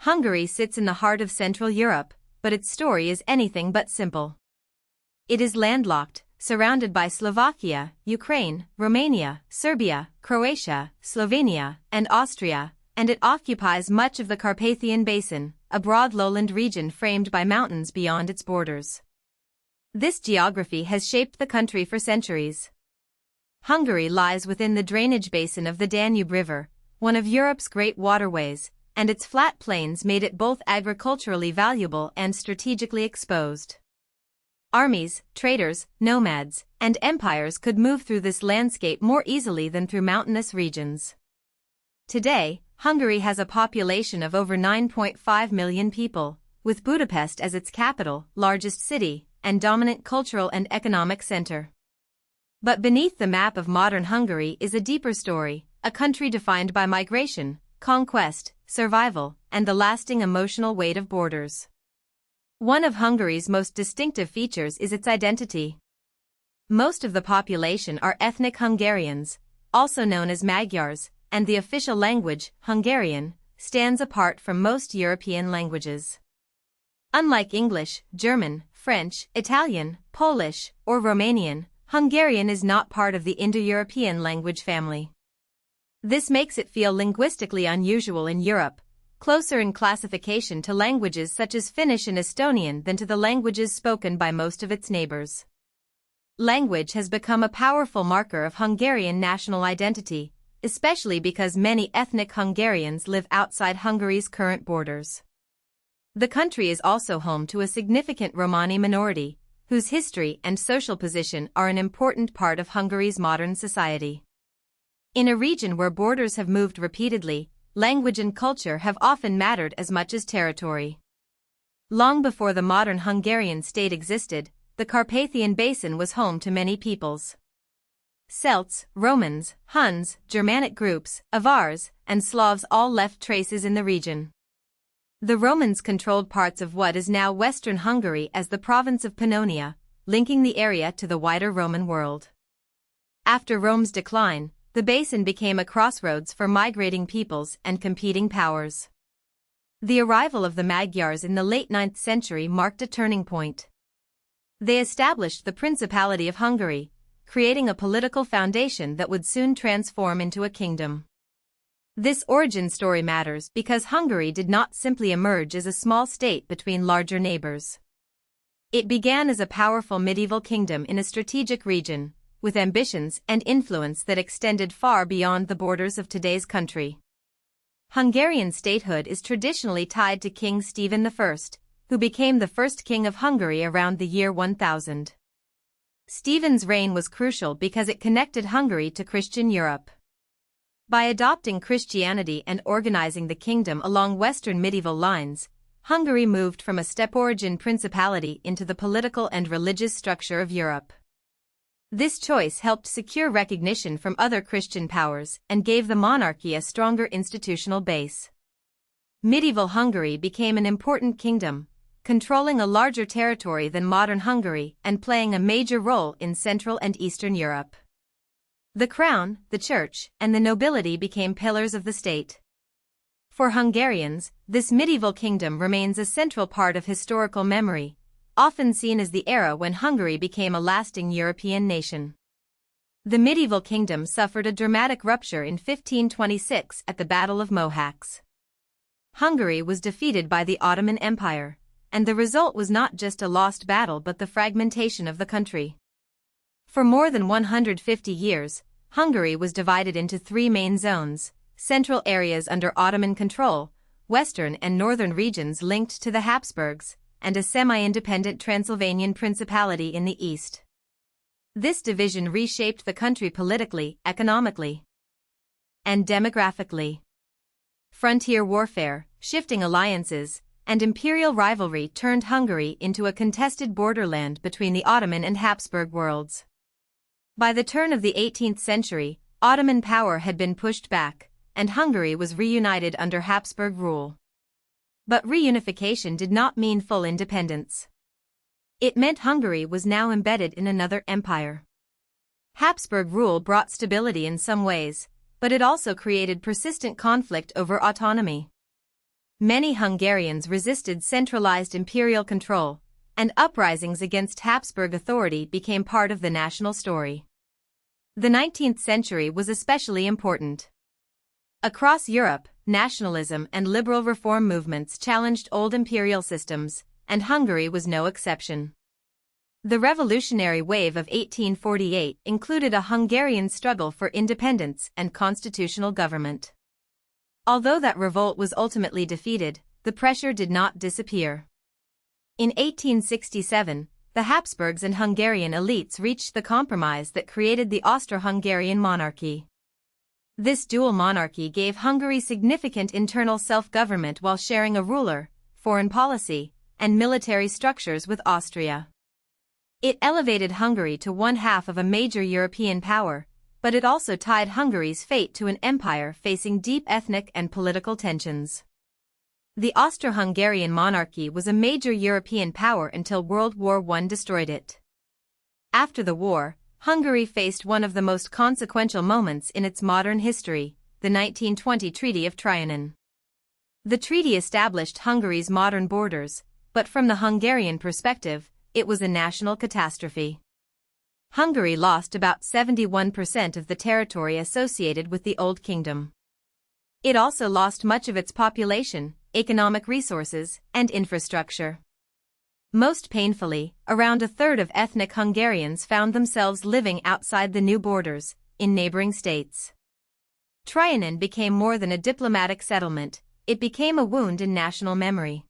Hungary sits in the heart of Central Europe, but its story is anything but simple. It is landlocked, surrounded by Slovakia, Ukraine, Romania, Serbia, Croatia, Slovenia, and Austria, and it occupies much of the Carpathian Basin, a broad lowland region framed by mountains beyond its borders. This geography has shaped the country for centuries. Hungary lies within the drainage basin of the Danube River, one of Europe's great waterways, and its flat plains made it both agriculturally valuable and strategically exposed. Armies, traders, nomads, and empires could move through this landscape more easily than through mountainous regions. Today, Hungary has a population of over 9.5 million people, with Budapest as its capital, largest city, and dominant cultural and economic center. But beneath the map of modern Hungary is a deeper story, a country defined by migration, conquest, survival, and the lasting emotional weight of borders. One of Hungary's most distinctive features is its identity. Most of the population are ethnic Hungarians, also known as Magyars, and the official language, Hungarian, stands apart from most European languages. Unlike English, German, French, Italian, Polish, or Romanian, Hungarian is not part of the Indo-European language family. This makes it feel linguistically unusual in Europe, closer in classification to languages such as Finnish and Estonian than to the languages spoken by most of its neighbors. Language has become a powerful marker of Hungarian national identity, especially because many ethnic Hungarians live outside Hungary's current borders. The country is also home to a significant Romani minority, whose history and social position are an important part of Hungary's modern society. In a region where borders have moved repeatedly, language and culture have often mattered as much as territory. Long before the modern Hungarian state existed, the Carpathian Basin was home to many peoples. Celts, Romans, Huns, Germanic groups, Avars, and Slavs all left traces in the region. The Romans controlled parts of what is now western Hungary as the province of Pannonia, linking the area to the wider Roman world. After Rome's decline, the basin became a crossroads for migrating peoples and competing powers. The arrival of the Magyars in the late 9th century marked a turning point. They established the Principality of Hungary, creating a political foundation that would soon transform into a kingdom. This origin story matters because Hungary did not simply emerge as a small state between larger neighbors. It began as a powerful medieval kingdom in a strategic region, with ambitions and influence that extended far beyond the borders of today's country. Hungarian statehood is traditionally tied to King Stephen I, who became the first king of Hungary around the year 1000. Stephen's reign was crucial because it connected Hungary to Christian Europe. By adopting Christianity and organizing the kingdom along Western medieval lines, Hungary moved from a steppe-origin principality into the political and religious structure of Europe. This choice helped secure recognition from other Christian powers and gave the monarchy a stronger institutional base. Medieval Hungary became an important kingdom, controlling a larger territory than modern Hungary and playing a major role in Central and Eastern Europe. The crown, the church, and the nobility became pillars of the state. For Hungarians, this medieval kingdom remains a central part of historical memory, often seen as the era when Hungary became a lasting European nation. The medieval kingdom suffered a dramatic rupture in 1526 at the Battle of Mohacs. Hungary was defeated by the Ottoman Empire, and the result was not just a lost battle but the fragmentation of the country. For more than 150 years, Hungary was divided into three main zones: central areas under Ottoman control, western and northern regions linked to the Habsburgs, and a semi-independent Transylvanian principality in the east. This division reshaped the country politically, economically, and demographically. Frontier warfare, shifting alliances, and imperial rivalry turned Hungary into a contested borderland between the Ottoman and Habsburg worlds. By the turn of the 18th century, Ottoman power had been pushed back, and Hungary was reunited under Habsburg rule. But reunification did not mean full independence. It meant Hungary was now embedded in another empire. Habsburg rule brought stability in some ways, but it also created persistent conflict over autonomy. Many Hungarians resisted centralized imperial control, and uprisings against Habsburg authority became part of the national story. The 19th century was especially important. Across Europe, nationalism and liberal reform movements challenged old imperial systems, and Hungary was no exception. The revolutionary wave of 1848 included a Hungarian struggle for independence and constitutional government. Although that revolt was ultimately defeated, the pressure did not disappear. In 1867, the Habsburgs and Hungarian elites reached the compromise that created the Austro-Hungarian monarchy. This dual monarchy gave Hungary significant internal self-government while sharing a ruler, foreign policy, and military structures with Austria. It elevated Hungary to one half of a major European power, but it also tied Hungary's fate to an empire facing deep ethnic and political tensions. The Austro-Hungarian monarchy was a major European power until World War I destroyed it. After the war, Hungary faced one of the most consequential moments in its modern history, the 1920 Treaty of Trianon. The treaty established Hungary's modern borders, but from the Hungarian perspective, it was a national catastrophe. Hungary lost about 71% of the territory associated with the Old Kingdom. It also lost much of its population, economic resources, and infrastructure. Most painfully, around a third of ethnic Hungarians found themselves living outside the new borders, in neighboring states. Trianon became more than a diplomatic settlement, it became a wound in national memory.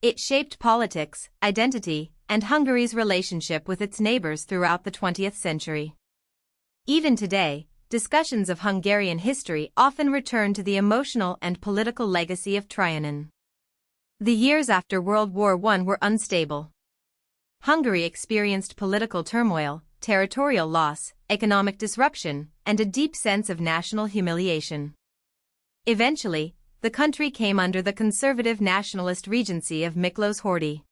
It shaped politics, identity, and Hungary's relationship with its neighbors throughout the 20th century. Even today, discussions of Hungarian history often return to the emotional and political legacy of Trianon. The years after World War I were unstable. Hungary experienced political turmoil, territorial loss, economic disruption, and a deep sense of national humiliation. Eventually, the country came under the conservative nationalist regency of Miklos Horthy.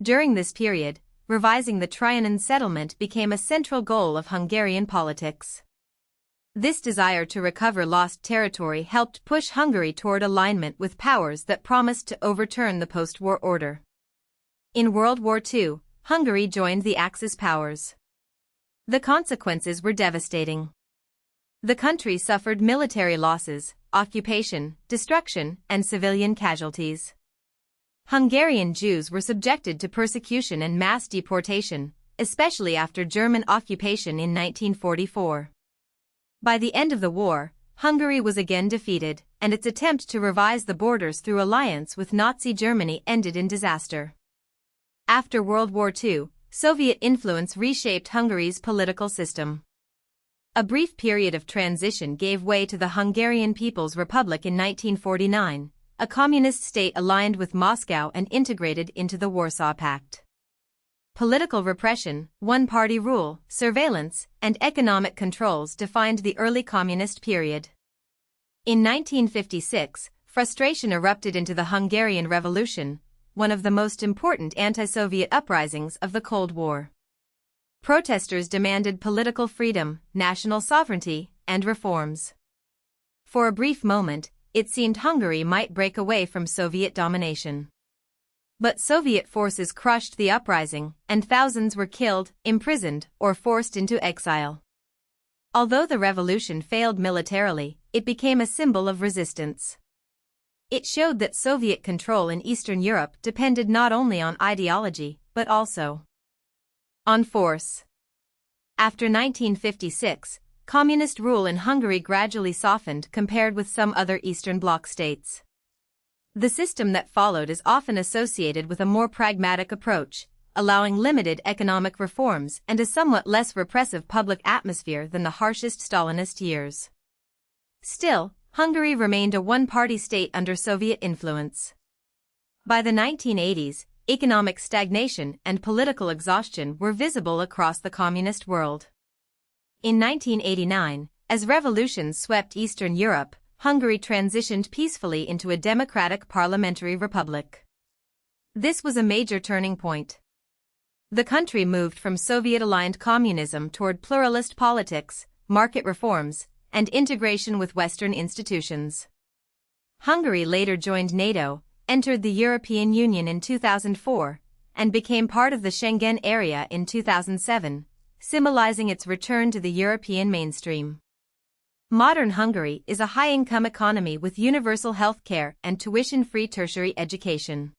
During this period, revising the Trianon settlement became a central goal of Hungarian politics. This desire to recover lost territory helped push Hungary toward alignment with powers that promised to overturn the post-war order. In World War II, Hungary joined the Axis powers. The consequences were devastating. The country suffered military losses, occupation, destruction, and civilian casualties. Hungarian Jews were subjected to persecution and mass deportation, especially after German occupation in 1944. By the end of the war, Hungary was again defeated, and its attempt to revise the borders through alliance with Nazi Germany ended in disaster. After World War II, Soviet influence reshaped Hungary's political system. A brief period of transition gave way to the Hungarian People's Republic in 1949, a communist state aligned with Moscow and integrated into the Warsaw Pact. Political repression, one-party rule, surveillance, and economic controls defined the early communist period. In 1956, frustration erupted into the Hungarian Revolution, one of the most important anti-Soviet uprisings of the Cold War. Protesters demanded political freedom, national sovereignty, and reforms. For a brief moment, it seemed Hungary might break away from Soviet domination. But Soviet forces crushed the uprising, and thousands were killed, imprisoned, or forced into exile. Although the revolution failed militarily, it became a symbol of resistance. It showed that Soviet control in Eastern Europe depended not only on ideology, but also on force. After 1956, communist rule in Hungary gradually softened compared with some other Eastern Bloc states. The system that followed is often associated with a more pragmatic approach, allowing limited economic reforms and a somewhat less repressive public atmosphere than the harshest Stalinist years. Still, Hungary remained a one-party state under Soviet influence. By the 1980s, economic stagnation and political exhaustion were visible across the communist world. In 1989, as revolutions swept Eastern Europe, Hungary transitioned peacefully into a democratic parliamentary republic. This was a major turning point. The country moved from Soviet-aligned communism toward pluralist politics, market reforms, and integration with Western institutions. Hungary later joined NATO, entered the European Union in 2004, and became part of the Schengen area in 2007, symbolizing its return to the European mainstream. Modern Hungary is a high-income economy with universal health care and tuition-free tertiary education.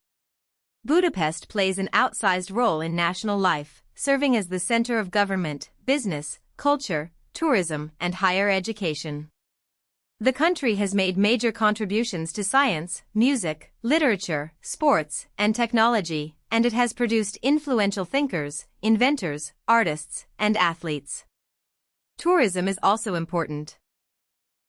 Budapest plays an outsized role in national life, serving as the center of government, business, culture, tourism, and higher education. The country has made major contributions to science, music, literature, sports, and technology, and it has produced influential thinkers, inventors, artists, and athletes. Tourism is also important.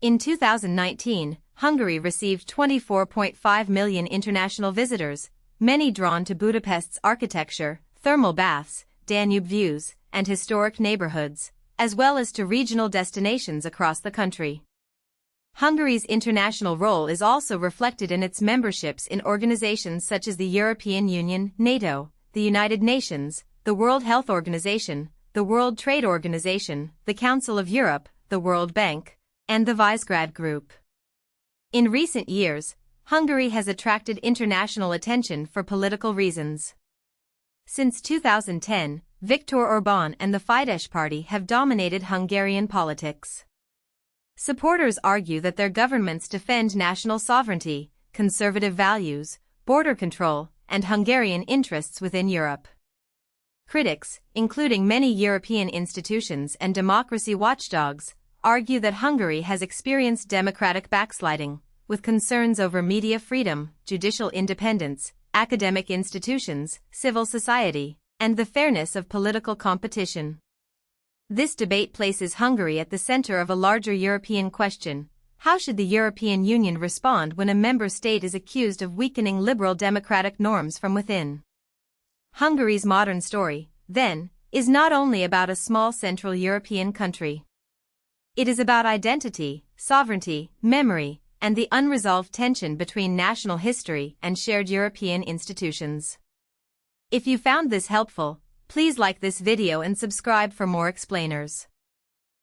In 2019, Hungary received 24.5 million international visitors, many drawn to Budapest's architecture, thermal baths, Danube views, and historic neighborhoods, as well as to regional destinations across the country. Hungary's international role is also reflected in its memberships in organizations such as the European Union, NATO, the United Nations, the World Health Organization, the World Trade Organization, the Council of Europe, the World Bank, and the Visegrad Group. In recent years, Hungary has attracted international attention for political reasons. Since 2010, Viktor Orbán and the Fidesz party have dominated Hungarian politics. Supporters argue that their governments defend national sovereignty, conservative values, border control, and Hungarian interests within Europe. Critics, including many European institutions and democracy watchdogs, argue that Hungary has experienced democratic backsliding, with concerns over media freedom, judicial independence, academic institutions, civil society, and the fairness of political competition. This debate places Hungary at the center of a larger European question: how should the European Union respond when a member state is accused of weakening liberal democratic norms from within? Hungary's modern story, then, is not only about a small Central European country. It is about identity, sovereignty, memory, and the unresolved tension between national history and shared European institutions. If you found this helpful, please like this video and subscribe for more explainers.